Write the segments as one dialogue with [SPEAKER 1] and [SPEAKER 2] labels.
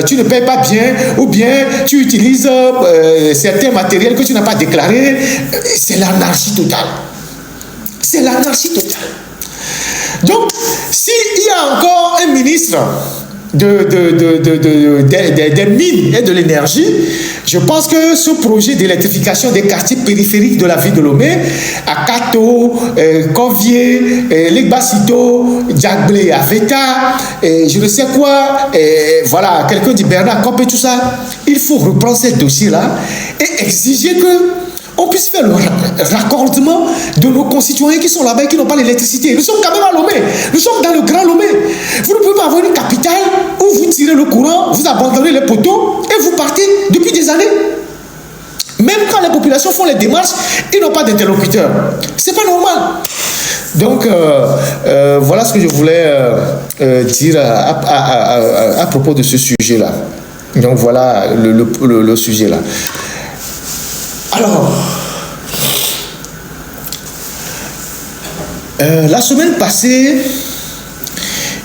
[SPEAKER 1] tu ne payes pas bien, ou bien tu utilises certains matériels que tu n'as pas déclarés. C'est l'anarchie totale. C'est l'anarchie totale. Donc, s'il y a encore un ministre des mines et de l'énergie, je pense que ce projet d'électrification des quartiers périphériques de la ville de Lomé, à Kato, Convier, Legbasito, Djagblé, Aveta, je ne sais quoi, voilà, quelqu'un dit Bernard Copé, tout ça, il faut reprendre ces dossiers-là et exiger que on puisse faire le raccordement de nos concitoyens qui sont là-bas et qui n'ont pas l'électricité. Nous sommes quand même à Lomé. Nous sommes dans le Grand Lomé. Vous ne pouvez pas avoir une capitale où vous tirez le courant, vous abandonnez les poteaux et vous partez depuis des années. Même quand les populations font les démarches, ils n'ont pas d'interlocuteur. C'est pas normal. Donc, voilà ce que je voulais dire à propos de ce sujet-là. Donc, voilà le sujet-là. Alors, la semaine passée,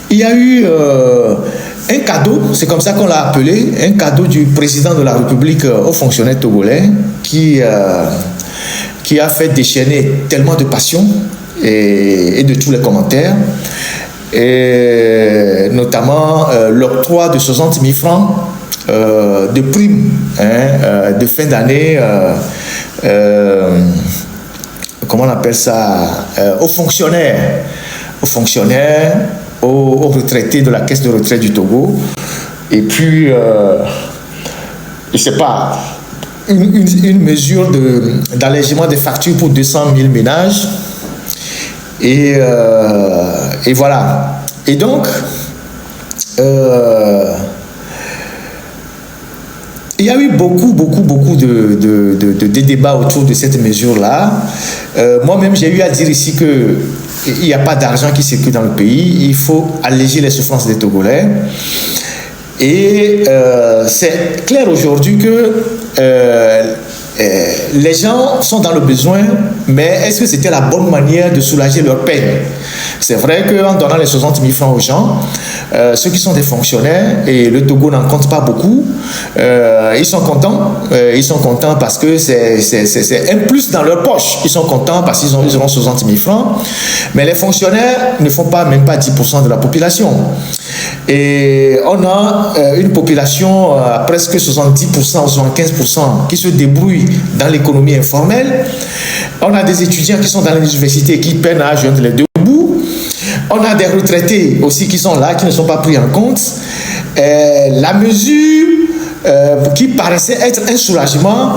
[SPEAKER 1] il y a eu un cadeau, c'est comme ça qu'on l'a appelé, un cadeau du président de la République aux fonctionnaires togolais qui a fait déchaîner tellement de passion et de tous les commentaires, et notamment l'octroi de 60 000 francs de primes de fin d'année, comment on appelle ça, aux fonctionnaires, aux retraités de la caisse de retraite du Togo. Et puis, je ne sais pas, une mesure d'allègement des factures pour 200 000 ménages. Et voilà. Et donc, il y a eu beaucoup de débats autour de cette mesure-là. Moi-même, j'ai eu à dire ici qu'il n'y a pas d'argent qui circule dans le pays. Il faut alléger les souffrances des Togolais. Et c'est clair aujourd'hui que les gens sont dans le besoin, mais est-ce que c'était la bonne manière de soulager leur peine? C'est vrai qu'en donnant les 60 000 francs aux gens, ceux qui sont des fonctionnaires, et le Togo n'en compte pas beaucoup, ils sont contents parce que c'est un plus dans leur poche. Ils sont contents parce qu'ils auront 60 000 francs, mais les fonctionnaires ne font même pas 10% de la population. Et on a une population à presque 70% ou 75% qui se débrouille dans l'économie informelle. On a des étudiants qui sont dans l'université qui peinent à joindre les deux bouts. On a des retraités aussi qui sont là, qui ne sont pas pris en compte. La mesure qui paraissait être un soulagement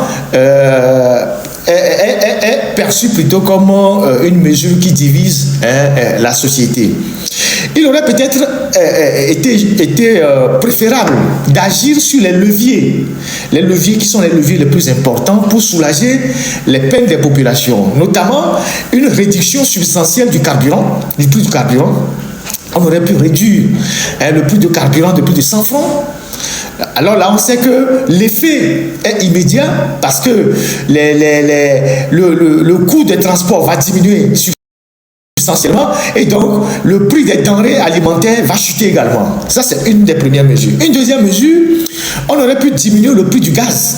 [SPEAKER 1] est perçue plutôt comme une mesure qui divise la société. Il aurait peut-être été préférable d'agir sur les leviers qui sont les leviers les plus importants pour soulager les peines des populations, notamment une réduction substantielle du carburant, du prix du carburant. On aurait pu réduire le prix du carburant de plus de 100 francs. Alors là, on sait que l'effet est immédiat parce que le coût des transports va diminuer substantiellement et donc le prix des denrées alimentaires va chuter également. Ça, c'est une des premières mesures. Une deuxième mesure, on aurait pu diminuer le prix du gaz.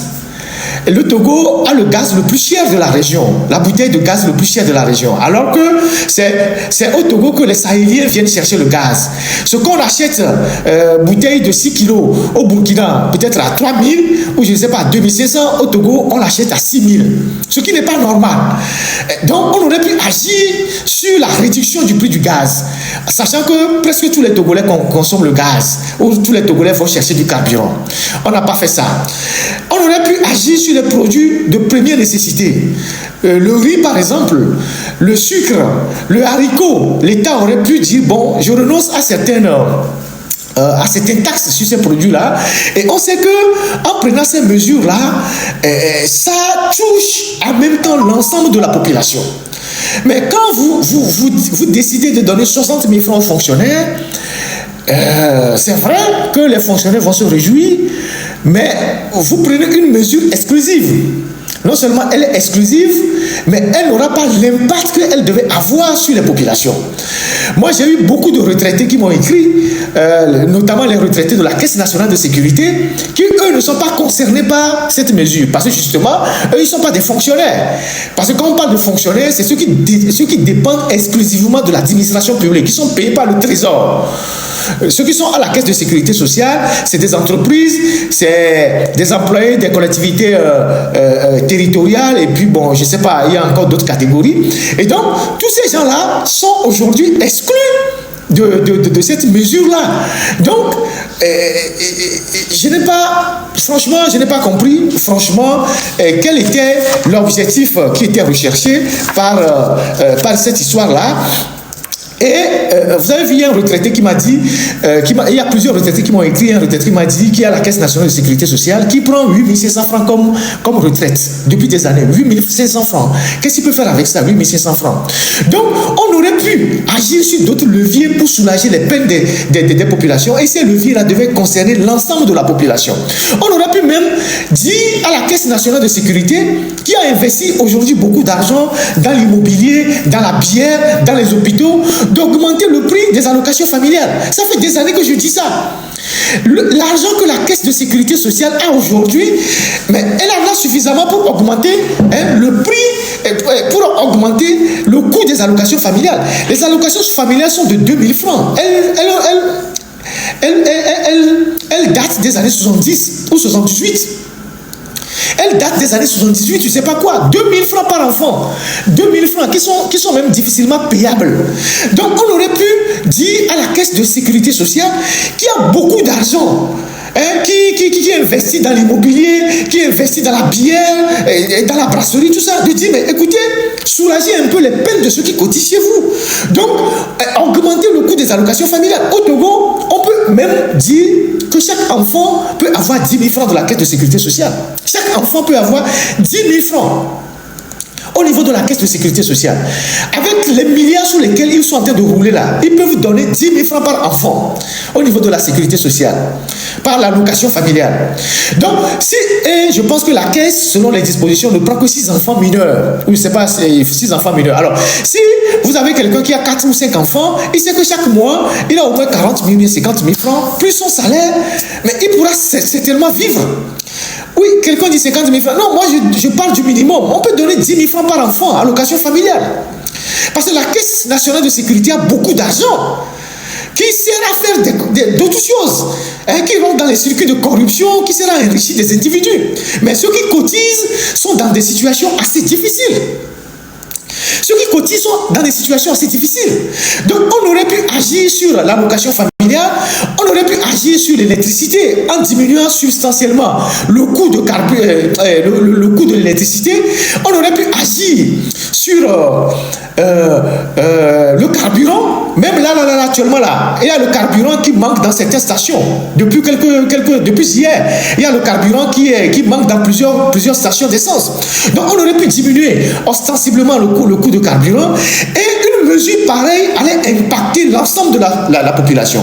[SPEAKER 1] Le Togo a le gaz le plus cher de la région, la bouteille de gaz le plus cher de la région, alors que c'est au Togo que les Sahéliens viennent chercher le gaz. Ce qu'on achète, bouteille de 6 kilos au Burkina, peut-être à 3 000 ou je ne sais pas, 2 500, au Togo, on l'achète à 6 000, ce qui n'est pas normal. Donc on aurait pu agir sur la réduction du prix du gaz, sachant que presque tous les Togolais consomment le gaz, ou tous les Togolais vont chercher du carburant. On n'a pas fait ça. On aurait pu agir sur les produits de première nécessité. Le riz, par exemple, le sucre, le haricot. L'État aurait pu dire, bon, je renonce à certaines taxes sur ces produits-là. Et on sait que en prenant ces mesures-là, ça touche en même temps l'ensemble de la population. Mais quand vous décidez de donner 60 000 francs aux fonctionnaires, c'est vrai que les fonctionnaires vont se réjouir, mais vous prenez une mesure exclusive. Non seulement elle est exclusive, mais elle n'aura pas l'impact qu'elle devait avoir sur les populations. Moi, j'ai eu beaucoup de retraités qui m'ont écrit, notamment les retraités de la Caisse nationale de sécurité, qui, eux, ne sont pas concernés par cette mesure. Parce que, justement, eux, ils ne sont pas des fonctionnaires. Parce que quand on parle de fonctionnaires, c'est ceux qui dépendent exclusivement de l'administration publique, qui sont payés par le Trésor. Ceux qui sont à la Caisse de sécurité sociale, c'est des entreprises, c'est des employés des collectivités territoriales, et puis, bon, je ne sais pas, il y a encore d'autres catégories. Et donc, tous ces gens-là sont aujourd'hui exclus de cette mesure-là. Donc, je n'ai pas, franchement, je n'ai pas compris, franchement, quel était l'objectif qui était recherché par cette histoire-là. Et vous avez vu, il y a un retraité qui m'a dit, il y a plusieurs retraités qui m'ont écrit, un retraité qui m'a dit qu'il y a la Caisse nationale de sécurité sociale qui prend 8 500 francs comme retraite depuis des années. 8 500 francs. Qu'est-ce qu'il peut faire avec ça, 8 500 francs? Donc, on aurait pu agir sur d'autres leviers pour soulager les peines des populations, et ces leviers-là devaient concerner l'ensemble de la population. On aurait pu même dire à la Caisse nationale de sécurité, qui a investi aujourd'hui beaucoup d'argent dans l'immobilier, dans la bière, dans les hôpitaux, d'augmenter le prix des allocations familiales. Ça fait des années que je dis ça. L'argent que la Caisse de sécurité sociale a aujourd'hui, mais elle en a suffisamment pour augmenter le prix, pour augmenter le coût des allocations familiales. Les allocations familiales sont de 2000 francs. Elles datent des années 70 ou 78. Elle date des années 78, tu sais pas quoi, 2000 francs par enfant, 2000 francs qui sont même difficilement payables. Donc on aurait pu dire à la Caisse de sécurité sociale qui a beaucoup d'argent, qui investit dans l'immobilier, qui investit dans la bière, et dans la brasserie, tout ça, de dire, mais écoutez, soulagez un peu les peines de ceux qui cotisent chez vous. Donc, augmenter le coût des allocations familiales. Au Togo, on peut même dire que chaque enfant peut avoir 10 000 francs de la Caisse de sécurité sociale. Chaque enfant peut avoir 10 000 francs au niveau de la Caisse de sécurité sociale. Avec les milliards sur lesquels ils sont en train de rouler là, ils peuvent donner 10 000 francs par enfant au niveau de la sécurité sociale, par l'allocation familiale. Donc, je pense que la Caisse, selon les dispositions, ne prend que 6 enfants mineurs. Ou je ne sais pas, 6 enfants mineurs. Alors, si vous avez quelqu'un qui a 4 ou 5 enfants, il sait que chaque mois, il a au moins 40 000, 50 000 francs, plus son salaire, mais il pourra certainement vivre. Oui, quelqu'un dit 50 000 francs. Non, moi, je parle du minimum. On peut donner 10 000 francs par enfant, allocation familiale. Parce que la Caisse nationale de sécurité a beaucoup d'argent qui sert à faire d'autres choses, qui vont dans les circuits de corruption, qui sert à enrichir des individus. Mais ceux qui cotisent sont dans des situations assez difficiles. Ceux qui cotisent sont dans des situations assez difficiles. Donc, on aurait pu agir sur l'allocation familiale, on aurait pu agir sur l'électricité en diminuant substantiellement le coût de l'électricité. On aurait pu agir sur le carburant. Même là, actuellement, là, il y a le carburant qui manque dans certaines stations. Depuis hier, il y a le carburant qui manque dans plusieurs stations d'essence. Donc, on aurait pu diminuer ostensiblement le coût de carburant, et une mesure pareille allait impacter l'ensemble de la population.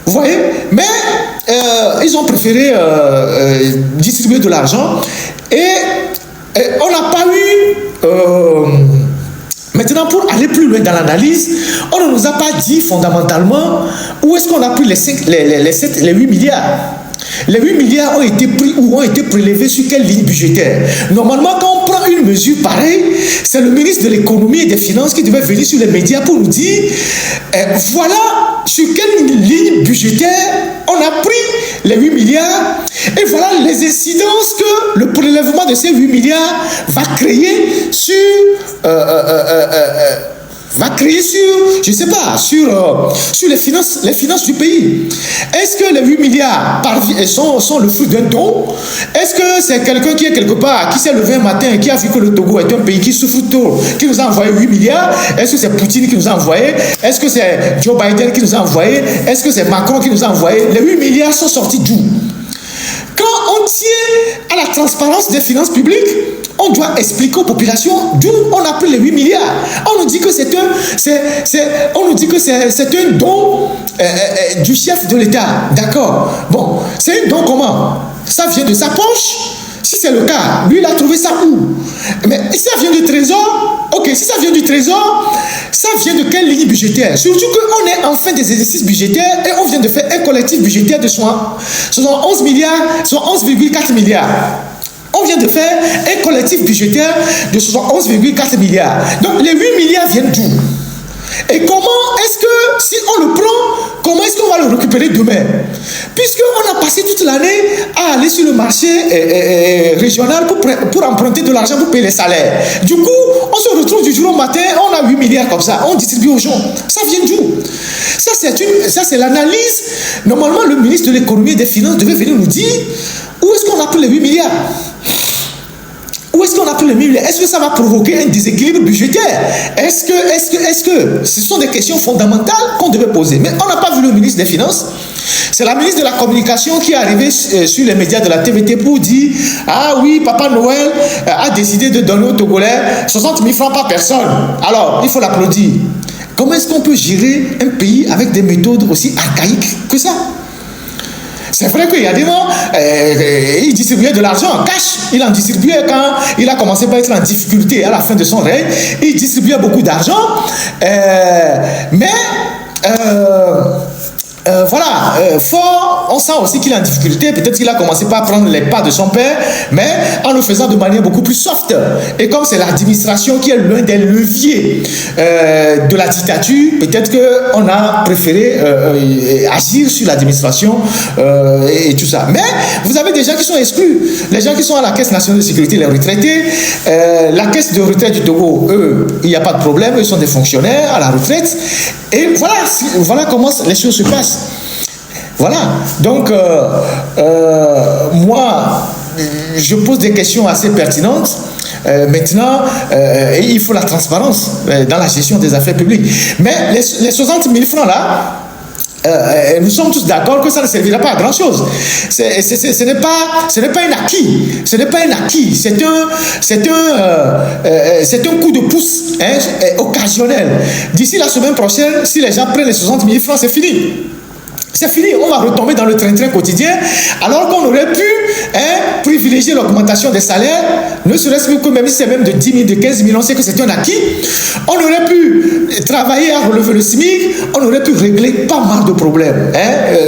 [SPEAKER 1] Vous voyez? Mais ils ont préféré distribuer de l'argent, et on n'a pas eu... Maintenant, pour aller plus loin dans l'analyse, on ne nous a pas dit fondamentalement où est-ce qu'on a pris les 8 milliards. Les 8 milliards ont été pris ou ont été prélevés sur quelle ligne budgétaire? Normalement, quand on prend une mesure pareille, c'est le ministre de l'économie et des finances qui devait venir sur les médias pour nous dire voilà sur quelle ligne budgétaire on a pris les 8 milliards, et voilà les incidences que le prélèvement de ces 8 milliards va créer sur... je ne sais pas, sur les finances du pays. Est-ce que les 8 milliards sont le fruit d'un don? Est-ce que c'est quelqu'un qui est quelque part, qui s'est levé un matin et qui a vu que le Togo est un pays qui souffre trop, qui nous a envoyé 8 milliards? Est-ce que c'est Poutine qui nous a envoyé? Est-ce que c'est Joe Biden qui nous a envoyé? Est-ce que c'est Macron qui nous a envoyé? Les 8 milliards sont sortis d'où? Quand on tient à la transparence des finances publiques, on doit expliquer aux populations d'où on a pris les 8 milliards. On nous dit que c'est un don du chef de l'État. D'accord. Bon, c'est un don comment? Ça vient de sa poche? Si c'est le cas, lui, il a trouvé ça où? Mais si ça vient du trésor, ok, si ça vient du trésor, ça vient de quelle ligne budgétaire? Surtout qu'on est en fin des exercices budgétaires et on vient de faire un collectif budgétaire de 11 milliards, soit 11,4 milliards. On vient de faire un collectif budgétaire de 11,4 milliards. Donc, les 8 milliards viennent d'où? Et comment est-ce que, si on le prend, comment est-ce qu'on va le récupérer demain? Puisqu'on a passé toute l'année à aller sur le marché régional pour emprunter de l'argent pour payer les salaires. Du coup, on se retrouve du jour au matin, on a 8 milliards comme ça, on distribue aux gens. Ça vient d'où? Ça, c'est l'analyse. Normalement, le ministre de l'économie et des finances devait venir nous dire où est-ce qu'on a pris les 8 milliards? Où est-ce qu'on a pris les milliards? Est-ce que ça va provoquer un déséquilibre budgétaire? Est-ce que ce sont des questions fondamentales qu'on devait poser? Mais on n'a pas vu le ministre des Finances. C'est la ministre de la Communication qui est arrivée sur les médias de la TVT pour dire « Ah oui, Papa Noël a décidé de donner aux Togolais 60 000 francs par personne. » Alors, il faut l'applaudir. Comment est-ce qu'on peut gérer un pays avec des méthodes aussi archaïques que ça? C'est vrai qu'il y a des moments, il distribuait de l'argent en cash. Il en distribuait quand il a commencé par être en difficulté à la fin de son règne. Il distribuait beaucoup d'argent. Voilà, fort, on sent aussi qu'il est en difficulté. Peut-être qu'il a commencé par prendre les pas de son père, mais en le faisant de manière beaucoup plus soft. Et comme c'est l'administration qui est l'un des leviers de la dictature, peut-être qu'on a préféré agir sur l'administration et tout ça. Mais vous avez des gens qui sont exclus. Les gens qui sont à la Caisse nationale de sécurité, les retraités. La Caisse de retraite du Togo, eux, il n'y a pas de problème. Ils sont des fonctionnaires à la retraite. Et voilà comment les choses se passent. Voilà, donc moi, je pose des questions assez pertinentes. Maintenant, il faut la transparence dans la gestion des affaires publiques. Mais les 60 000 francs là, nous sommes tous d'accord que ça ne servira pas à grand chose. Ce n'est pas un acquis. Ce n'est pas un acquis. C'est un coup de pouce occasionnel. D'ici la semaine prochaine, si les gens prennent les 60 000 francs, c'est fini. C'est fini, on va retomber dans le train-train quotidien, alors qu'on aurait pu privilégier l'augmentation des salaires, ne serait-ce que même si c'est même de 10 000, de 15 000, on sait que c'est un acquis. On aurait pu travailler à relever le SMIC, on aurait pu régler pas mal de problèmes.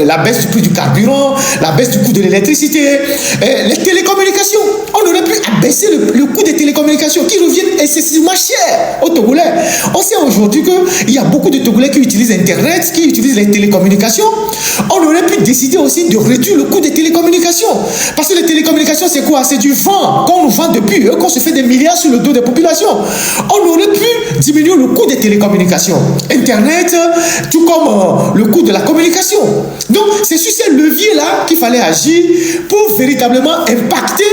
[SPEAKER 1] La baisse du prix du carburant, la baisse du coût de l'électricité, les télécommunications. On aurait pu abaisser le coût des télécommunications qui reviennent excessivement cher aux Togolais. On sait aujourd'hui qu'il y a beaucoup de Togolais qui utilisent Internet, qui utilisent les télécommunications. On aurait pu décider aussi de réduire le coût des télécommunications. Parce que les télécommunications, c'est quoi? C'est du vent qu'on nous vend depuis, qu'on se fait des milliards sur le dos des populations. On aurait pu diminuer le coût des télécommunications. Internet, tout comme le coût de la communication. Donc, c'est sur ces leviers-là qu'il fallait agir pour véritablement impacter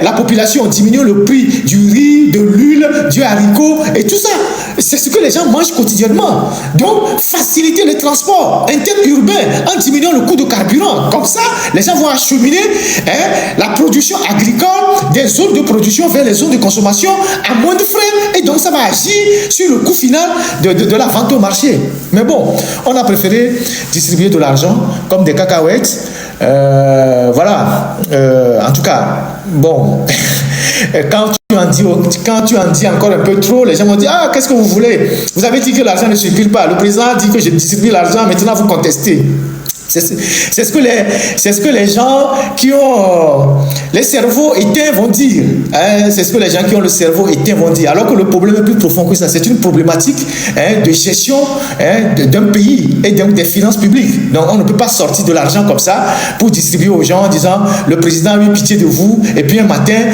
[SPEAKER 1] la population, diminuer le prix du riz, de l'huile, du haricot et tout ça. C'est ce que les gens mangent quotidiennement. Donc, faciliter le transport interurbain en diminuant le coût de carburant. Comme ça, les gens vont acheminer la production agricole des zones de production vers les zones de consommation à moins de frais. Et donc, ça va agir sur le coût final de la vente au marché. Mais bon, on a préféré distribuer de l'argent comme des cacahuètes. Voilà. En tout cas, bon... Quand tu en dis encore un peu trop, les gens vont dire « Ah, qu'est-ce que vous voulez? Vous avez dit que l'argent ne circule pas. Le président a dit que je distribue l'argent, maintenant vous contestez. » C'est ce que les gens qui ont les cerveaux éteints vont dire. C'est ce que les gens qui ont le cerveau éteint vont dire. Alors que le problème est plus profond que ça. C'est une problématique de gestion d'un pays et donc des finances publiques. Donc on ne peut pas sortir de l'argent comme ça pour distribuer aux gens en disant le président a eu pitié de vous et puis un matin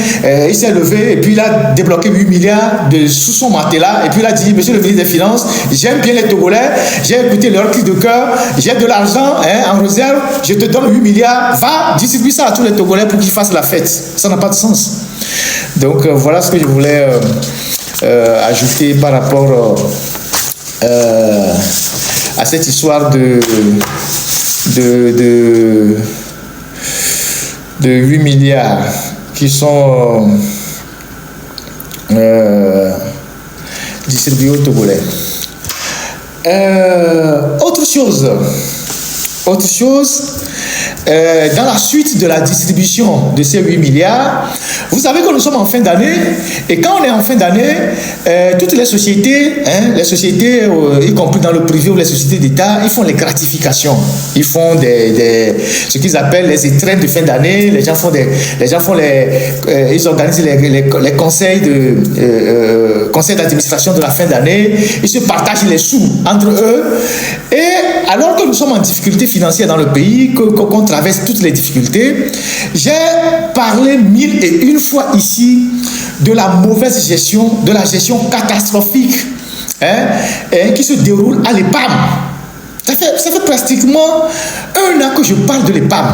[SPEAKER 1] il s'est levé et puis il a débloqué 8 milliards sous son matelas et puis il a dit monsieur le ministre des Finances, j'aime bien les Togolais, j'ai écouté leur cri de cœur, j'ai de l'argent en réserve, je te donne 8 milliards, va distribuer ça à tous les Togolais pour qu'ils fassent la fête. Ça n'a pas de sens. Donc voilà ce que je voulais ajouter par rapport à cette histoire de 8 milliards qui sont distribués aux Togolais. Autre chose, dans la suite de la distribution de ces 8 milliards, vous savez que nous sommes en fin d'année, et quand on est en fin d'année, toutes les sociétés, y compris dans le privé ou les sociétés d'État, ils font les gratifications. Ils font ce qu'ils appellent les étreintes de fin d'année. Ils organisent les conseils d'administration de la fin d'année. Ils se partagent les sous entre eux. Et alors que nous sommes en difficulté financière dans le pays, qu'on traverse toutes les difficultés, j'ai parlé 1001 fois ici de la mauvaise gestion, de la gestion catastrophique qui se déroule à l'EPAM. Ça fait pratiquement 1 an que je parle de l'EPAM,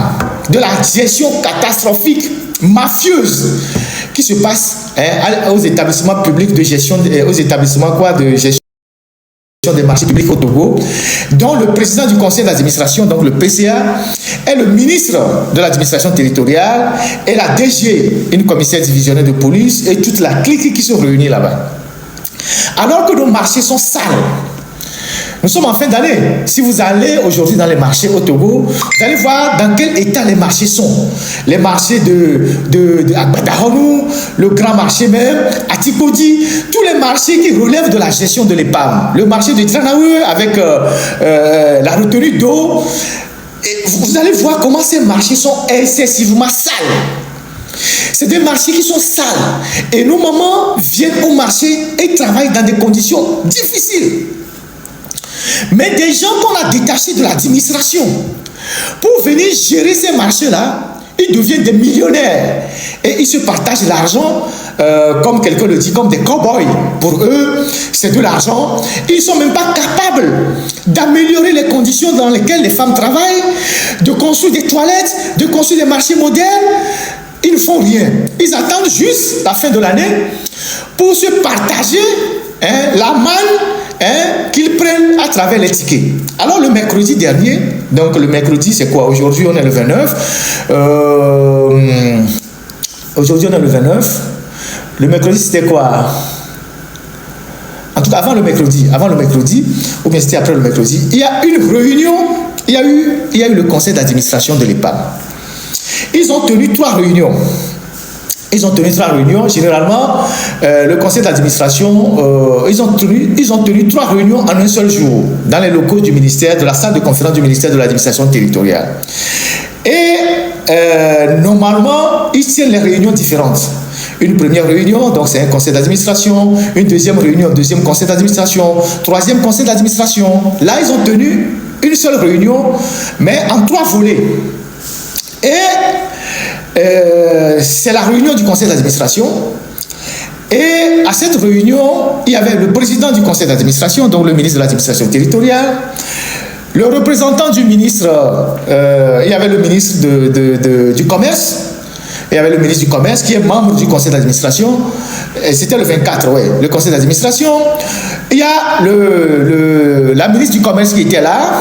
[SPEAKER 1] de la gestion catastrophique, mafieuse, qui se passe aux établissements publics de gestion, aux établissements de gestion des marchés publics au Togo, dont le président du conseil d'administration, donc le PCA, est le ministre de l'administration territoriale et la DG, une commissaire divisionnaire de police, et toute la clique qui se réunit là-bas. Alors que nos marchés sont sales. Nous sommes en fin d'année. Si vous allez aujourd'hui dans les marchés au Togo, vous allez voir dans quel état les marchés sont. Les marchés de Agbadahonou, le grand marché même, à Tikodi, tous les marchés qui relèvent de la gestion de l'EPAM. Le marché de Tranaoue avec la retenue d'eau. Vous allez voir comment ces marchés sont excessivement sales. C'est des marchés qui sont sales. Et nos mamans viennent au marché et travaillent dans des conditions difficiles. Mais des gens qu'on a détachés de l'administration pour venir gérer ces marchés-là, ils deviennent des millionnaires. Et ils se partagent l'argent, comme quelqu'un le dit, comme des cow-boys. Pour eux, c'est de l'argent. Ils ne sont même pas capables d'améliorer les conditions dans lesquelles les femmes travaillent, de construire des toilettes, de construire des marchés modernes. Ils ne font rien. Ils attendent juste la fin de l'année pour se partager la manne qu'ils prennent à travers les tickets. Alors le mercredi dernier, donc le mercredi c'est quoi? Aujourd'hui on est le 29. Aujourd'hui on est le 29. Le mercredi c'était quoi? En tout cas avant le mercredi, ou bien c'était après le mercredi, il y a une réunion, il y a eu le conseil d'administration de l'EPAM. Ils ont tenu 3 réunions. Généralement, le conseil d'administration, ils ont tenu 3 réunions en un seul jour, dans les locaux du ministère, de la salle de conférence du ministère de l'administration territoriale. Et normalement, ils tiennent les réunions différentes. Une première réunion, donc c'est un conseil d'administration. Une deuxième réunion, deuxième conseil d'administration. Troisième conseil d'administration. Là, ils ont tenu une seule réunion, mais en 3 volets. Et c'est la réunion du conseil d'administration. Et à cette réunion, il y avait le président du conseil d'administration, donc le ministre de l'administration territoriale, le représentant du ministre, il y avait le ministre du commerce, il y avait le ministre du commerce qui est membre du conseil d'administration. C'était le 24, oui, le conseil d'administration. Il y a la ministre du commerce qui était là.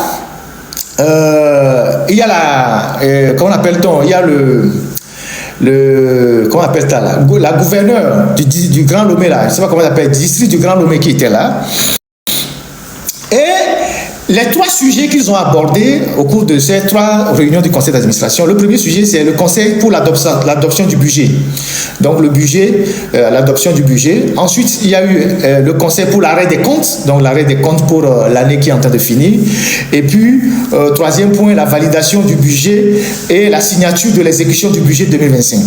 [SPEAKER 1] Il y a comment appelle-t-on? Il y a comment appelle ça là? La gouverneure du Grand Lomé là, je ne sais pas comment on appelle, du district du Grand Lomé qui était là. Et les 3 sujets qu'ils ont abordés au cours de ces 3 réunions du conseil d'administration, le premier sujet c'est le conseil pour l'adoption du budget. Donc le budget, l'adoption du budget. Ensuite, il y a eu le conseil pour l'arrêt des comptes, donc l'arrêt des comptes pour l'année qui est en train de finir. Et puis, 3e point, la validation du budget et la signature de l'exécution du budget 2025.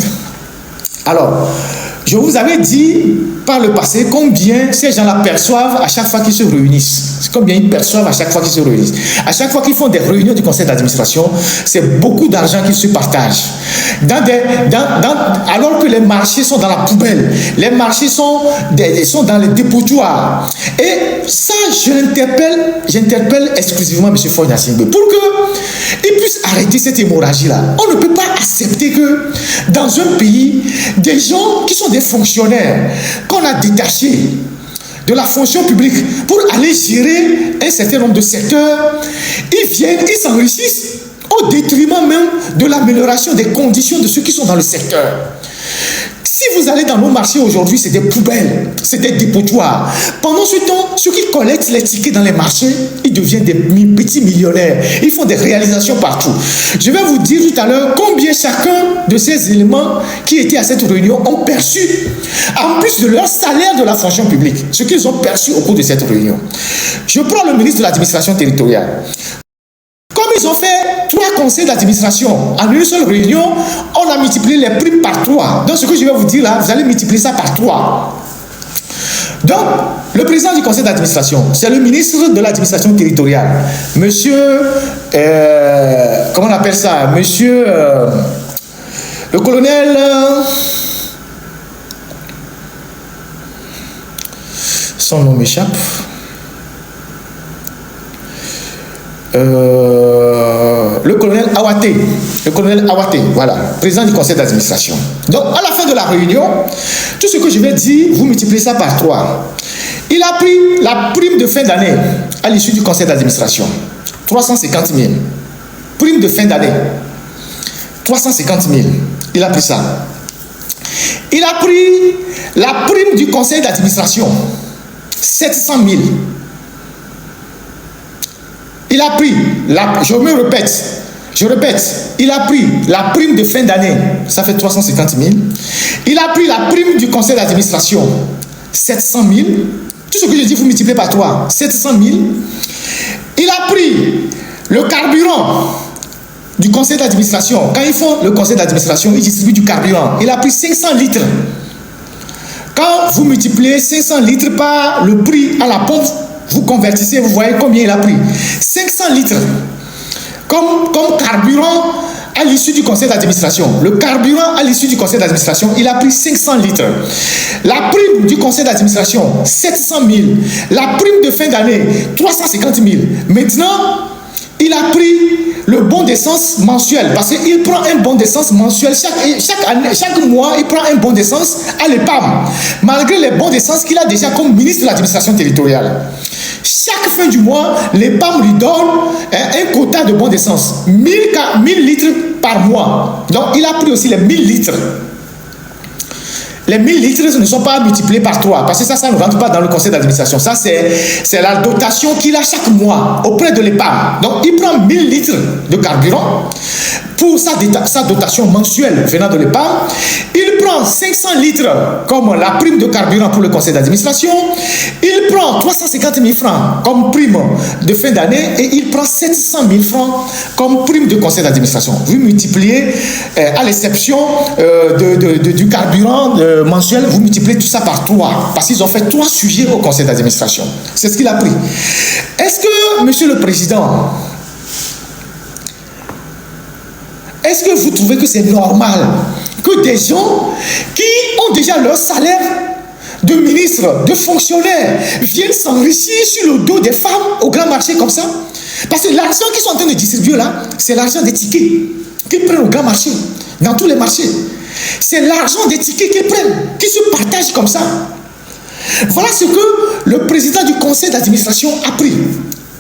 [SPEAKER 1] Alors, je vous avais dit par le passé combien ces gens-là perçoivent à chaque fois qu'ils se réunissent. Combien ils perçoivent à chaque fois qu'ils se réunissent. À chaque fois qu'ils font des réunions du conseil d'administration, c'est beaucoup d'argent qu'ils se partagent. Alors que les marchés sont dans la poubelle, les marchés sont dans les dépotoirs. Et ça, j'interpelle exclusivement M. Fogna Singbe pour qu'il puisse arrêter cette hémorragie-là. On ne peut pas accepter que dans un pays, des gens qui sont des fonctionnaires, qu'on a détachés de la fonction publique pour aller gérer un certain nombre de secteurs, ils viennent, ils s'enrichissent au détriment même de l'amélioration des conditions de ceux qui sont dans le secteur. Si vous allez dans nos marchés aujourd'hui, c'est des poubelles, c'est des dépotoirs. Pendant ce temps, ceux qui collectent les tickets dans les marchés, ils deviennent des petits millionnaires. Ils font des réalisations partout. Je vais vous dire tout à l'heure combien chacun de ces éléments qui étaient à cette réunion ont perçu, en plus de leur salaire de la fonction publique, ce qu'ils ont perçu au cours de cette réunion. Je prends le ministre de l'administration territoriale. Comme ils ont fait 3 conseils d'administration en une seule réunion, on a multiplié les primes par 3. Donc ce que je vais vous dire là, vous allez multiplier ça par 3. Donc, le président du conseil d'administration, c'est le ministre de l'administration territoriale. Monsieur, comment on appelle ça? Monsieur, le colonel, son nom m'échappe. Le colonel Awate, voilà, président du conseil d'administration. Donc, à la fin de la réunion, tout ce que je vais dire, vous multipliez ça par 3. Il a pris la prime de fin d'année à l'issue du conseil d'administration, 350 000. Prime de fin d'année, 350 000. Il a pris ça. Il a pris la prime du conseil d'administration, 700 000. Il a pris, je répète, il a pris la prime de fin d'année, ça fait 350 000. Il a pris la prime du conseil d'administration, 700 000. Tout ce que je dis, vous multipliez par 3, 700 000. Il a pris le carburant du conseil d'administration. Quand ils font le conseil d'administration, ils distribuent du carburant. Il a pris 500 litres. Quand vous multipliez 500 litres par le prix à la pompe, vous convertissez, vous voyez combien il a pris. 500 litres comme carburant à l'issue du conseil d'administration. Le carburant à l'issue du conseil d'administration, il a pris 500 litres. La prime du conseil d'administration, 700 000. La prime de fin d'année, 350 000. Maintenant, il a pris le bon d'essence mensuel, parce qu'il prend un bon d'essence mensuel. Chaque mois, il prend un bon d'essence à l'EPAM, malgré les bons d'essence qu'il a déjà comme ministre de l'administration territoriale. Chaque fin du mois, l'EPAM lui donne un quota de bon d'essence, 1000 litres par mois. Donc, il a pris aussi les 1000 litres. Les 1000 litres ne sont pas multipliés par 3, parce que ça ne rentre pas dans le conseil d'administration. Ça, c'est la dotation qu'il a chaque mois auprès de l'EPAM. Donc, il prend 1000 litres de carburant pour sa dotation mensuelle venant de l'EPAM. Il prend 500 litres comme la prime de carburant pour le conseil d'administration. Il prend 350 000 francs comme prime de fin d'année et il prend 700 000 francs comme prime de conseil d'administration. Vous multipliez, à l'exception du carburant mensuel, vous multipliez tout ça par 3 parce qu'ils ont fait 3 sujets au conseil d'administration. C'est ce qu'il a pris. Est-ce que, monsieur le président, est-ce que vous trouvez que c'est normal que des gens qui ont déjà leur salaire de ministre, de fonctionnaire, viennent s'enrichir sur le dos des femmes au grand marché comme ça? Parce que l'argent qu'ils sont en train de distribuer là, c'est l'argent des tickets qu'ils prennent au grand marché, dans tous les marchés. C'est l'argent des tickets qu'ils prennent, qui se partagent comme ça. Voilà ce que le président du conseil d'administration a pris.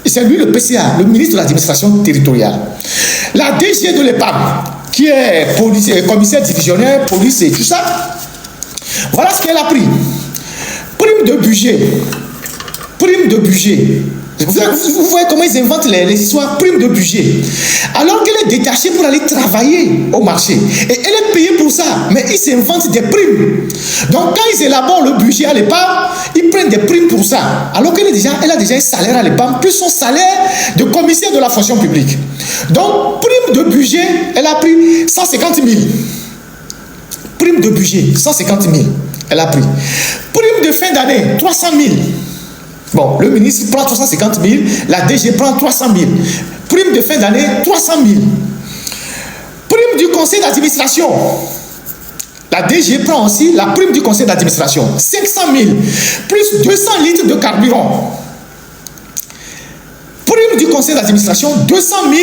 [SPEAKER 1] C'est lui le PCA, le ministre de l'administration territoriale. La DG de l'EPAM, qui est commissaire divisionnaire, police et tout ça, voilà ce qu'elle a pris. Prime de budget. Prime de budget. Vous voyez comment ils inventent les histoires, prime de budget. Alors qu'elle est détachée pour aller travailler au marché. Et elle est payée pour ça. Mais ils s'inventent des primes. Donc quand ils élaborent le budget à l'EPAM, ils prennent des primes pour ça. Alors qu'elle a déjà un salaire à l'EPAM, plus son salaire de commissaire de la fonction publique. Donc prime de budget, elle a pris 150 000. Prime de budget, 150 000. Elle a pris. Prime de fin d'année, 300 000. Bon, le ministre prend 350 000, la DG prend 300 000. Prime de fin d'année, 300 000. Prime du conseil d'administration. La DG prend aussi la prime du conseil d'administration, 500 000, plus 200 litres de carburant. Prime du conseil d'administration, 200 000,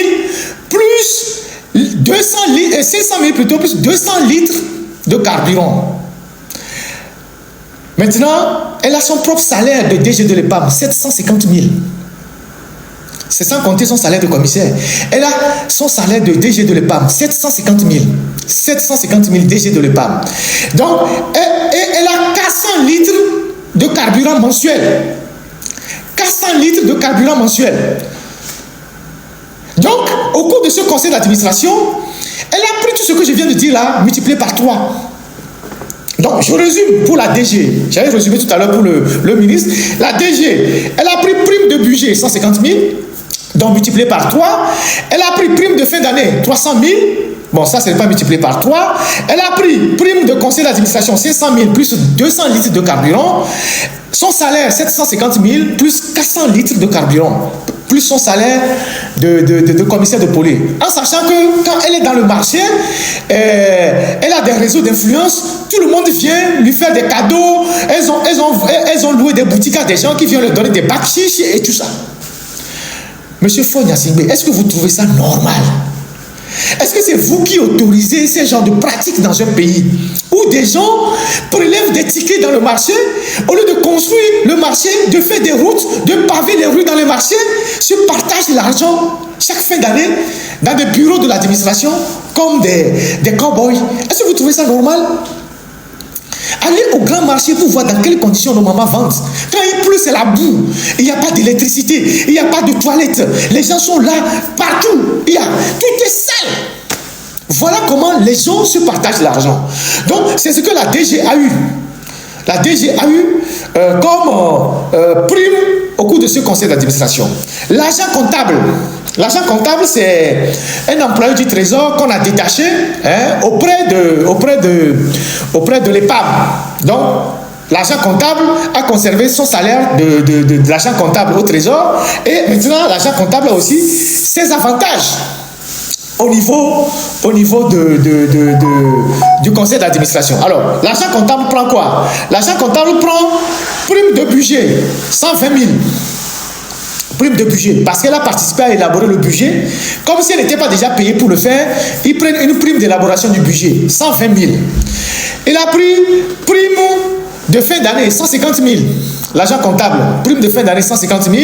[SPEAKER 1] plus 200 litres, 500 000 plutôt, plus 200 litres de carburant. Maintenant, elle a son propre salaire de DG de l'EPAM, 750 000. C'est sans compter son salaire de commissaire. Elle a son salaire de DG de l'EPAM, 750 000. 750 000 DG de l'EPAM. Donc, elle a 400 litres de carburant mensuel. 400 litres de carburant mensuel. Donc, au cours de ce conseil d'administration, elle a pris tout ce que je viens de dire là, multiplié par 3. Donc, je résume pour la DG. J'avais résumé tout à l'heure pour le ministre. La DG, elle a pris prime de budget 150 000, donc multiplié par 3. Elle a pris prime de fin d'année 300 000. Bon, ça, ce n'est pas multiplié par 3. Elle a pris prime de conseil d'administration 500 000 plus 200 litres de carburant. Son salaire 750 000 plus 400 litres de carburant. Plus son salaire de commissaire de police. En sachant que quand elle est dans le marché, elle a des réseaux d'influence, tout le monde vient lui faire des cadeaux, elles ont loué des boutiques à des gens qui viennent leur donner des bacs chiches et tout ça. Monsieur Fogna Singbe, est-ce que vous trouvez ça normal? Est-ce que c'est vous qui autorisez ces genres de pratiques dans un pays où des gens prélèvent des tickets dans le marché, au lieu de construire le marché, de faire des routes, de paver les rues dans les marchés, se partagent l'argent chaque fin d'année dans des bureaux de l'administration comme des cow-boys? Est-ce que vous trouvez ça normal? Allez au grand marché pour voir dans quelles conditions nos mamans vendent. Quand il pleut, c'est la boue. Il n'y a pas d'électricité. Il n'y a pas de toilettes. Les gens sont là partout. Tout est sale. Voilà comment les gens se partagent l'argent. Donc, c'est ce que la DG a eu. La DG a eu comme prime au cours de ce conseil d'administration. L'agent comptable. L'agent comptable, c'est un employé du Trésor qu'on a détaché auprès de l'EPAM. Donc, l'agent comptable a conservé son salaire de l'agent comptable au Trésor. Et maintenant, l'agent comptable a aussi ses avantages au niveau du conseil d'administration. Alors, l'agent comptable prend quoi? L'agent comptable prend prime de budget, 120 000. Prime de budget, parce qu'elle a participé à élaborer le budget. Comme si elle n'était pas déjà payée pour le faire, ils prennent une prime d'élaboration du budget, 120 000. Il a pris prime de fin d'année, 150 000. L'agent comptable, prime de fin d'année, 150 000.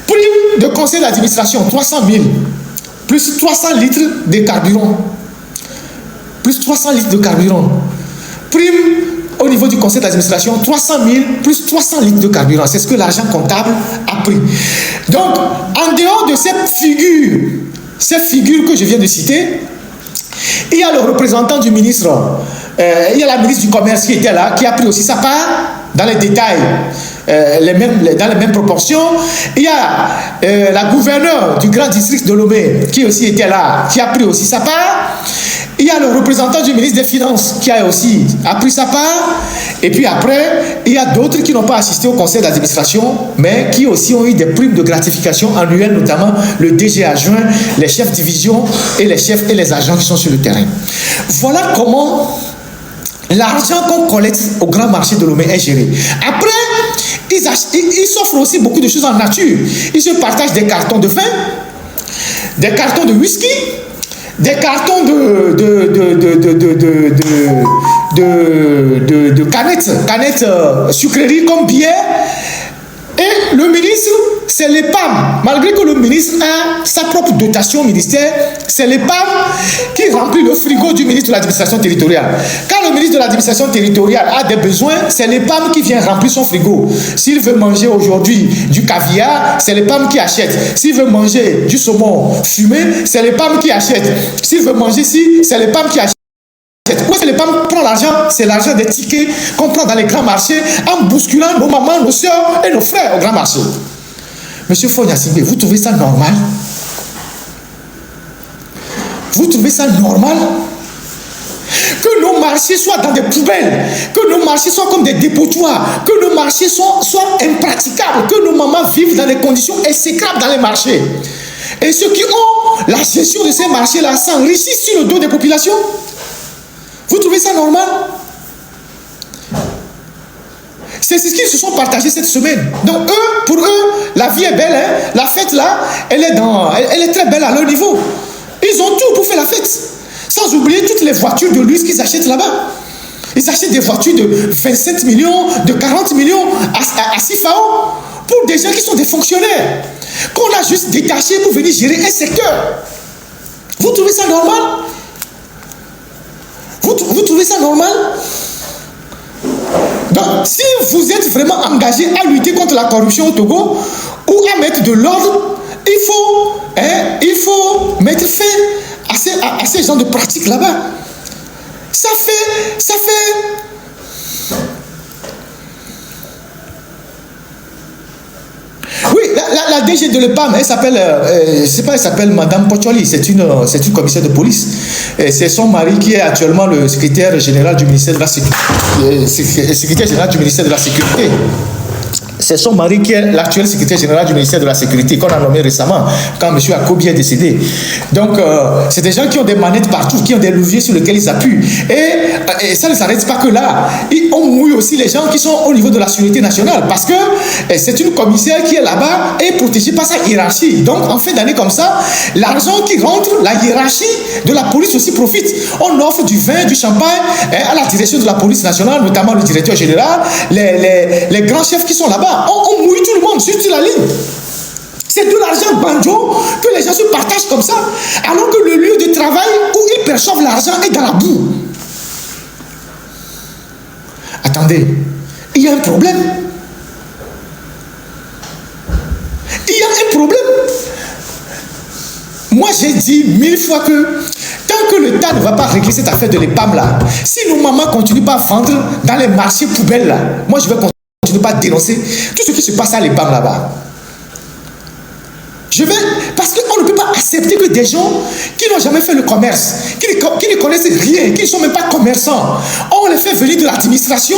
[SPEAKER 1] Prime de conseil d'administration, 300 000. Plus 300 litres de carburant. Plus 300 litres de carburant. Prime au niveau du conseil d'administration, 300 000 plus 300 litres de carburant. C'est ce que l'agent comptable a pris. Donc, en dehors de ces figures que je viens de citer, il y a le représentant du ministre, il y a la ministre du Commerce qui était là, qui a pris aussi sa part dans les détails, dans les mêmes proportions. Il y a la gouverneure du grand district de Lomé qui aussi était là, qui a pris aussi sa part. Il y a le représentant du ministre des Finances qui a aussi pris sa part. Et puis après, il y a d'autres qui n'ont pas assisté au conseil d'administration, mais qui aussi ont eu des primes de gratification annuelles, notamment le DG adjoint, les chefs de division et les chefs et les agents qui sont sur le terrain. Voilà comment l'argent qu'on collecte au grand marché de Lomé est géré. Après, ils s'offrent aussi beaucoup de choses en nature. Ils se partagent des cartons de vin, des cartons de whisky, des cartons de canettes sucreries comme bière. Et le ministre, c'est l'EPAM. Malgré que le ministre a sa propre dotation ministère, c'est l'EPAM qui remplit le frigo du ministre de l'administration territoriale. Quand le ministre de l'administration territoriale a des besoins, c'est l'EPAM qui vient remplir son frigo. S'il veut manger aujourd'hui du caviar, c'est l'EPAM qui achète. S'il veut manger du saumon fumé, c'est l'EPAM qui achète. S'il veut manger ci, c'est l'EPAM qui achète. Où est-ce que l'EPAM prend l'argent? C'est l'argent des tickets qu'on prend dans les grands marchés en bousculant nos mamans, nos soeurs et nos frères au grand marché. Monsieur Fogna Singbe, vous trouvez ça normal? Vous trouvez ça normal? Que nos marchés soient dans des poubelles, que nos marchés soient comme des dépotoirs, que nos marchés soient impraticables, que nos mamans vivent dans des conditions exécrables dans les marchés. Et ceux qui ont la gestion de ces marchés-là s'enrichissent sur le dos des populations. Vous trouvez ça normal? C'est ce qu'ils se sont partagés cette semaine. Donc eux, pour eux, la vie est belle. Hein? La fête là, elle est très belle à leur niveau. Ils ont tout pour faire la fête. Sans oublier toutes les voitures de luxe qu'ils achètent là-bas. Ils achètent des voitures de 27 millions, de 40 millions à Sifao pour des gens qui sont des fonctionnaires. qu'on a juste détaché pour venir gérer un secteur. Vous trouvez ça normal? Vous trouvez ça normal? Donc, si vous êtes vraiment engagé à lutter contre la corruption au Togo ou à mettre de l'ordre, il faut mettre fin à ces genres de pratiques là-bas. Ça fait... Oui, la DG de l'EPAM, elle s'appelle, elle s'appelle Madame Pocholi, c'est une commissaire de police. C'est son mari qui est actuellement le secrétaire général du ministère de la Sécurité. C'est son mari qui est l'actuel secrétaire général du ministère de la Sécurité qu'on a nommé récemment, quand M. Akobi est décédé. Donc, c'est des gens qui ont des manettes partout, qui ont des leviers sur lesquels ils appuient. Et ça ne s'arrête pas que là. On mouille aussi les gens qui sont au niveau de la sécurité nationale, parce que c'est une commissaire qui est là-bas et protégée par sa hiérarchie. Donc, en fin d'année comme ça, l'argent qui rentre, la hiérarchie de la police aussi profite. On offre du vin, du champagne à la direction de la police nationale, notamment le directeur général, les grands chefs qui sont là-bas. On mouille tout le monde sur la ligne. C'est de l'argent banjo que les gens se partagent comme ça, alors que le lieu de travail où ils perçoivent l'argent est dans la boue. Attendez, il y a un problème. Il y a un problème. Moi, j'ai dit 1000 fois que tant que l'État ne va pas régler cette affaire de l'EPAM là, si nos mamans ne continuent pas à vendre dans les marchés poubelles là, moi je vais continuer pas à dénoncer tout ce qui se passe à l'EPAM là-bas. Parce qu'on ne peut pas accepter que des gens qui n'ont jamais fait le commerce, qui ne connaissent rien, qui ne sont même pas commerçants, on les fait venir de l'administration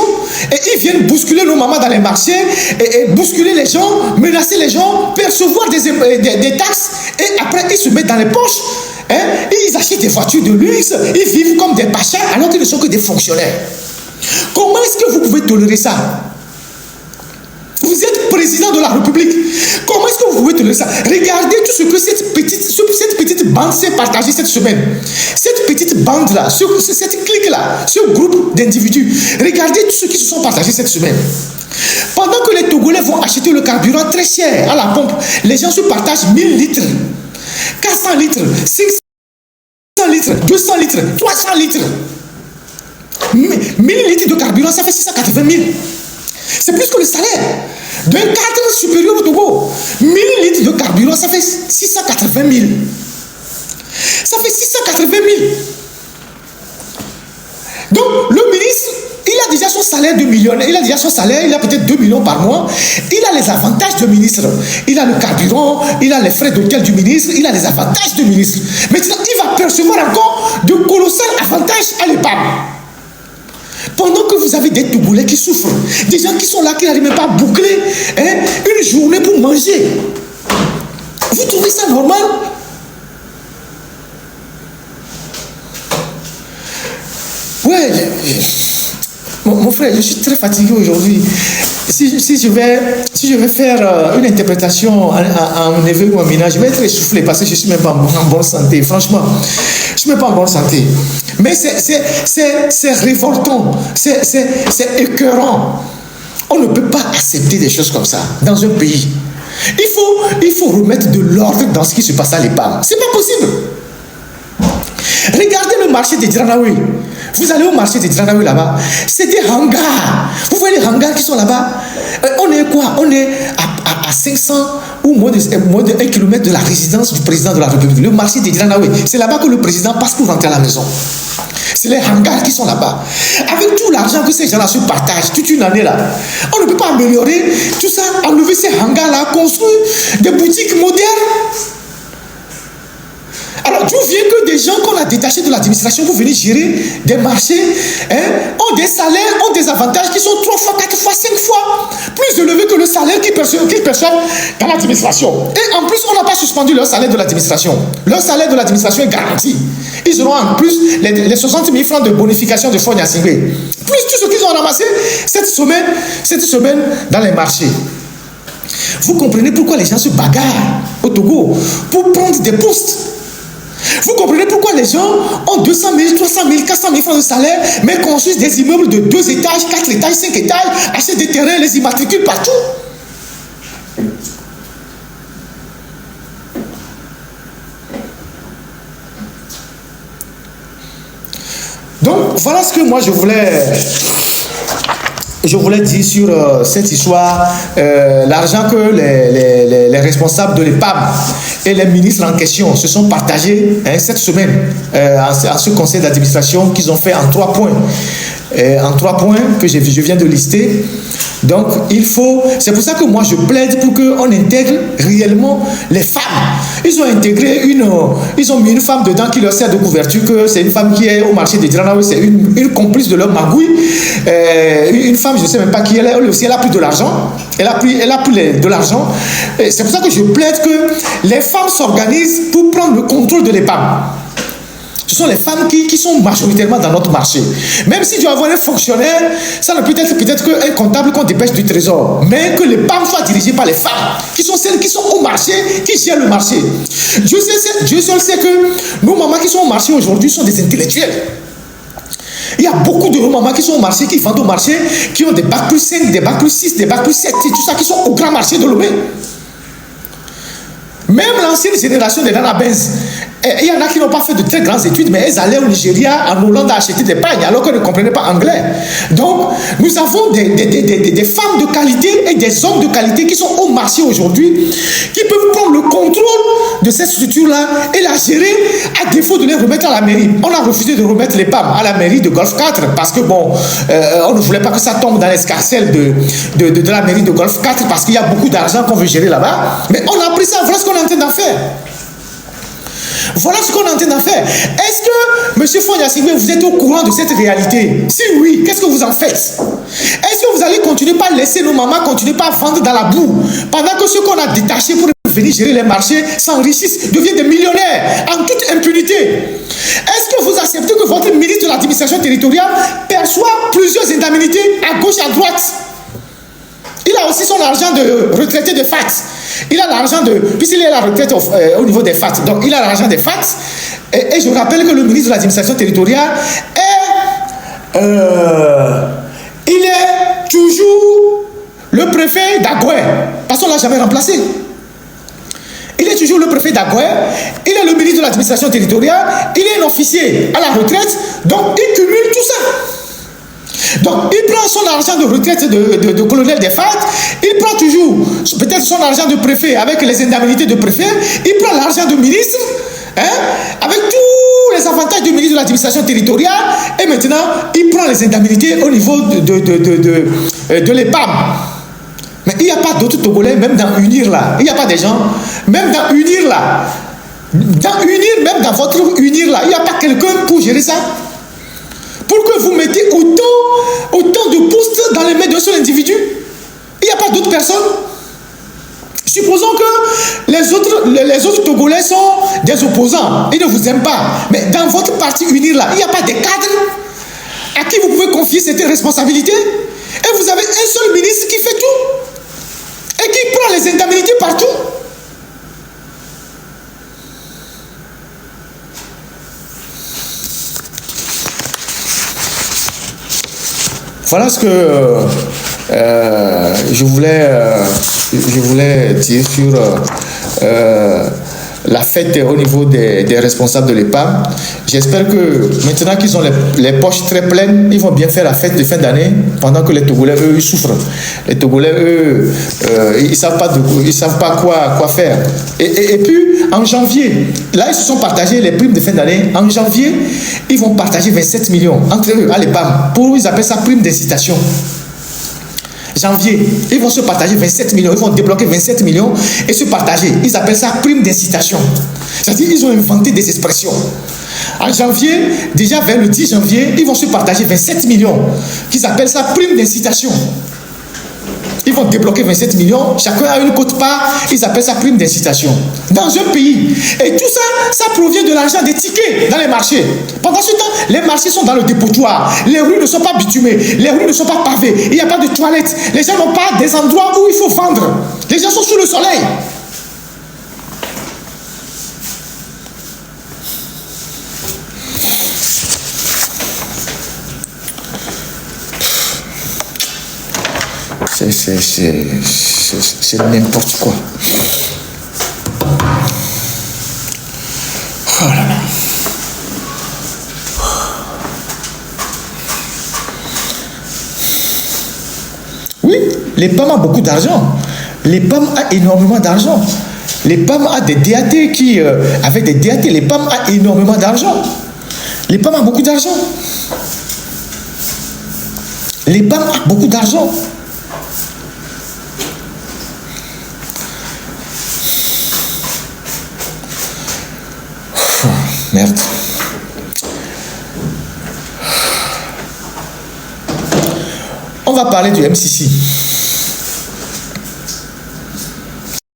[SPEAKER 1] et ils viennent bousculer nos mamans dans les marchés et bousculer les gens, menacer les gens, percevoir des taxes et après ils se mettent dans les poches. Ils achètent des voitures de luxe, ils vivent comme des pachas alors qu'ils ne sont que des fonctionnaires. Comment est-ce que vous pouvez tolérer ça? Vous êtes président de la République. Comment est-ce que vous pouvez tolérer ça? Regardez tout ce que cette petite bande s'est partagée cette semaine. Cette petite bande-là, cette clique-là, ce groupe d'individus. Regardez tout ce qui se sont partagés cette semaine. Pendant que les Togolais vont acheter le carburant très cher à la pompe, les gens se partagent 1000 litres, 400 litres, 500 litres, 200 litres, 300 litres. 1000 litres de carburant, ça fait 680 000. C'est plus que le salaire d'un cadre supérieur au Togo. 1000 litres de carburant, ça fait 680 000. Ça fait 680 000. Donc, le ministre, il a déjà son salaire de millionnaire. Il a déjà son salaire, il a peut-être 2 millions par mois. Il a les avantages de ministre. Il a le carburant, il a les frais d'hôtel du ministre, il a les avantages de ministre. Maintenant, il va percevoir encore de colossaux avantages à l'EPAM. Pendant que vous avez des Togolais qui souffrent, des gens qui sont là, qui n'arrivent même pas à boucler une journée pour manger. Vous trouvez ça normal? Ouais, mon frère, je suis très fatigué aujourd'hui. Si je vais faire une interprétation à un neveu ou à un ménage, je vais être essoufflé parce que je ne suis même pas en bonne santé. Franchement, je ne suis même pas en bonne santé. Mais c'est révoltant, c'est écœurant. On ne peut pas accepter des choses comme ça dans un pays. Il faut remettre de l'ordre dans ce qui se passe à l'EPAM. Ce n'est pas possible. Regardez le marché des Dranaoui. Vous allez au marché des Dranaoui là-bas. C'est des hangars. Vous voyez les hangars qui sont là-bas? On est quoi? On est à 500 ou moins de 1 kilomètre de la résidence du président de la République. Le marché des Dranaoui. C'est là-bas que le président passe pour rentrer à la maison. C'est les hangars qui sont là-bas. Avec tout l'argent que ces gens-là se partagent toute une année là, on ne peut pas améliorer tout ça, enlever ces hangars-là, construire des boutiques modernes. Alors, d'où vient que des gens qu'on a détachés de l'administration pour venir gérer des marchés ont des salaires, ont des avantages qui sont 3 fois, 4 fois, 5 fois plus élevés que le salaire qu'ils perçoivent dans l'administration. Et en plus, on n'a pas suspendu leur salaire de l'administration. Leur salaire de l'administration est garanti. Ils auront en plus les 60 000 francs de bonification de fonds Nyasingbe. Plus tout ce qu'ils ont ramassé cette semaine dans les marchés. Vous comprenez pourquoi les gens se bagarrent au Togo pour prendre des postes. Vous comprenez pourquoi les gens ont 200 000, 300 000, 400 000 francs de salaire, mais construisent des immeubles de 2 étages, 4 étages, 5 étages, achètent des terrains, les immatriculent partout. Donc, voilà ce que moi je voulais dire sur cette histoire, l'argent que les responsables de l'EPAM et les ministres en question se sont partagés cette semaine en ce conseil d'administration qu'ils ont fait en 3 points. En 3 points que je viens de lister. Donc, c'est pour ça que moi je plaide pour qu'on intègre réellement les femmes. Ils ont mis une femme dedans qui leur sert de couverture, que c'est une femme qui est au marché de Diranaoui, c'est une complice de leur magouille. Une femme, je ne sais même pas qui elle est, elle aussi, elle a pris de l'argent. Elle a pris de l'argent. C'est pour ça que je plaide que les femmes s'organisent pour prendre le contrôle de l'EPAM. Ce sont les femmes qui sont majoritairement dans notre marché. Même si tu dois avoir un fonctionnaire, ça ne peut être peut-être qu'un comptable qu'on dépêche du trésor. Mais que les PAM soient dirigées par les femmes, qui sont celles qui sont au marché, qui gèrent le marché. Dieu seul sait que nos mamans qui sont au marché aujourd'hui sont des intellectuels. Il y a beaucoup de nos mamans qui sont au marché, qui vendent au marché, qui ont des bacs plus 5, des bacs plus 6, des bacs plus 7, tout ça, qui sont au grand marché de Lomé. Même l'ancienne génération des Nana Benz, il y en a qui n'ont pas fait de très grandes études, mais elles allaient au Nigeria, en Hollande, acheter des pagnes, alors qu'elles ne comprenaient pas anglais. Donc, nous avons des femmes de qualité et des hommes de qualité qui sont au marché aujourd'hui, qui peuvent prendre le contrôle de cette structure-là et la gérer, à défaut de les remettre à la mairie. On a refusé de remettre les PAM à la mairie de Golf 4, parce que bon, on ne voulait pas que ça tombe dans l'escarcelle de la mairie de Golf 4, parce qu'il y a beaucoup d'argent qu'on veut gérer là-bas. Mais on a pris ça, voilà ce qu'on est en train d'en faire. Voilà ce qu'on est en train de faire. Est-ce que, M. Fonyassibé, vous êtes au courant de cette réalité? Si oui, qu'est-ce que vous en faites? Est-ce que vous allez continuer par laisser nos mamans continuer par vendre dans la boue, pendant que ceux qu'on a détachés pour venir gérer les marchés s'enrichissent, deviennent des millionnaires en toute impunité? Est-ce que vous acceptez que votre ministre de l'administration territoriale perçoit plusieurs indemnités à gauche et à droite? Il a aussi son argent de retraité de FAT. Il a l'argent de... Puisqu'il est à la retraite au niveau des FAT. Donc, il a l'argent des FAT. Et je rappelle que le ministre de l'administration territoriale il est toujours le préfet d'Agoué. Parce qu'on ne l'a jamais remplacé. Il est toujours le préfet d'Agoué. Il est le ministre de l'administration territoriale. Il est un officier à la retraite. Donc, il cumule tout ça. Donc, il prend son argent de retraite de colonel des FAT, il prend toujours peut-être son argent de préfet avec les indemnités de préfet, il prend l'argent de ministre, avec tous les avantages du ministre de l'administration territoriale, et maintenant, il prend les indemnités au niveau de l'EPAM. Mais il n'y a pas d'autres Togolais, même dans UNIR là, il n'y a pas des gens, même dans UNIR là, même dans votre UNIR là, il n'y a pas quelqu'un pour gérer ça? Pour que vous mettez autant de postes dans les mains d'un seul individu. Il n'y a pas d'autres personnes. Supposons que les autres Togolais sont des opposants. Ils ne vous aiment pas. Mais dans votre parti UNIR là, il n'y a pas des cadres à qui vous pouvez confier cette responsabilité. Et vous avez un seul ministre qui fait tout. Et qui prend les indemnités partout. Voilà ce que je voulais dire sur la fête au niveau des responsables de l'EPAM. J'espère que maintenant qu'ils ont les poches très pleines, ils vont bien faire la fête de fin d'année pendant que les Togolais, eux, ils souffrent. Les Togolais, eux, ils savent pas quoi faire. Et puis, en janvier, là, ils se sont partagés les primes de fin d'année. En janvier, ils vont partager 27 millions entre eux à l'EPAM. Ils appellent ça prime d'incitation. Janvier, ils vont se partager 27 millions, ils vont débloquer 27 millions et se partager. Ils appellent ça prime d'incitation. C'est-à-dire qu'ils ont inventé des expressions. En janvier, déjà vers le 10 janvier, ils vont se partager 27 millions, qu'ils appellent ça prime d'incitation. Ils vont débloquer 27 millions, chacun a une quote-part, ils appellent ça prime d'incitation. Dans un pays. Et tout ça, ça provient de l'argent des tickets dans les marchés. Pendant ce temps, les marchés sont dans le dépotoir. Les rues ne sont pas bitumées, les rues ne sont pas pavées, il n'y a pas de toilettes. Les gens n'ont pas des endroits où il faut vendre. Les gens sont sous le soleil. C'est n'importe quoi. Oh là là. Oui, les PAM a beaucoup d'argent. Les PAM a énormément d'argent. Les PAM a des DAT qui, avec des DAT, les PAM a énormément d'argent. Les PAM a beaucoup d'argent. Les PAM a beaucoup d'argent. Merde. On va parler du MCC.